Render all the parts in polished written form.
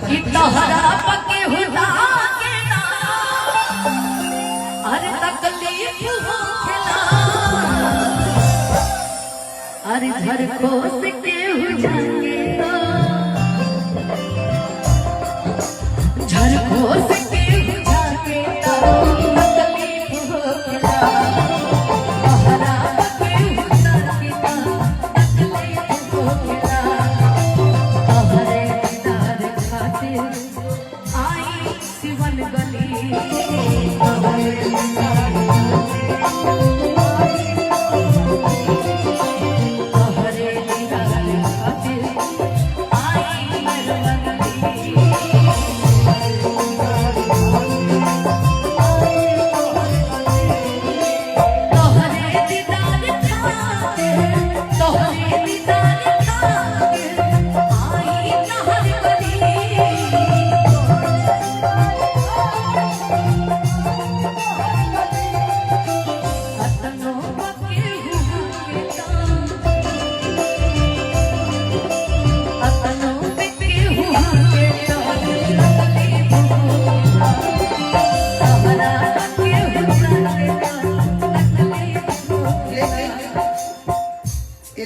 कि तोहरा पके हुआ के ना अरे तकलीफ हो खेला अरे घर खोस के हो जाएंगे तो घर खोस के हो जाएंगे तो तकलीफ हो खेला तोहरा पके हुआ के ना तकलीफ हो खेला तोहरे दीदार खातिर आई सिवन गली तोहरे दीदार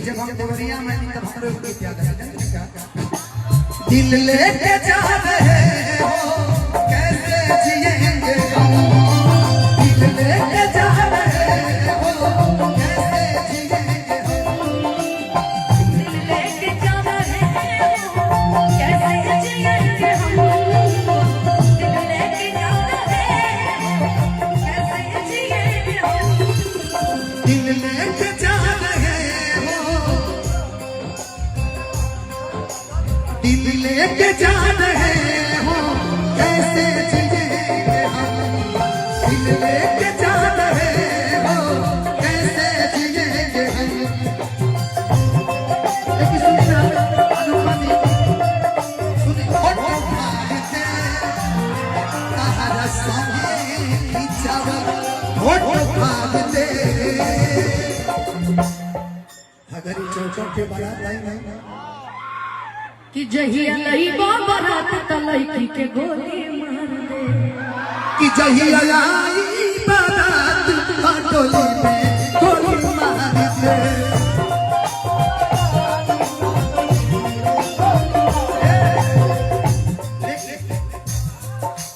जब हम देवरिया में तब हम लोग गीत याद है दिल लेके जा रहे हो कैसे जिएंगे दिल लेके जा रहे हो कैसे जिएंगे दिल लेके जा रहे हो कैसे जिएंगे हम दिल लेके जा रहे हो कैसे जिएंगे हम दिल लेके जा रहे दिल लेके जा रहे हो कैसे जिएंगे हम दिल लेके जा रहे हो कैसे जिएंगे हम लेकिन सुनिए अनुपति सुनिए भागते तारा संगे खिंचावा भागते अगर चौचौ के बारात लाई नहीं कि जहिया लई बारात त लईकी के गोली मार दे कि जहिया आई बारात टोली में गोली मार दे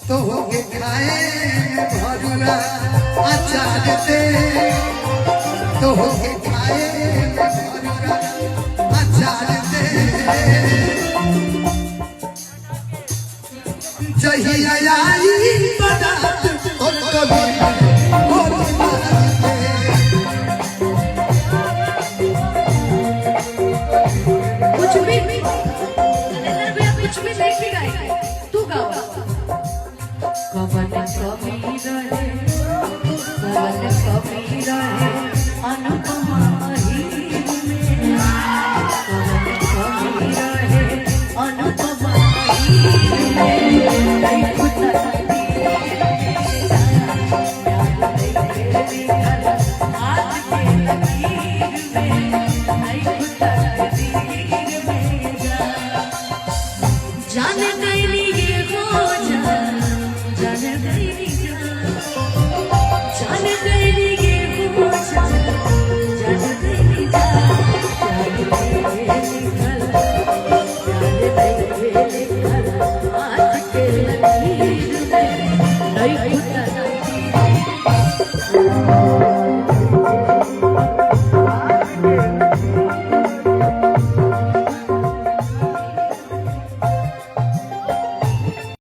तो होके खाए भरुआ अचार दे तो होके खाए भरुआ अचार दे जहिया आई बारात टोली में गोली मार दे कुछ भी कुछ भी नहीं गाए तू गावा कवन कभी रहे अनुपमा हीर में कवन कभी रहे अनुपमा हीर में नहीं खुदा आज के लकीर में नहीं खुदा तीर में जान गई ये हो जान गई जान गई ये हो जान गई आज के लकीर में नहीं खुदा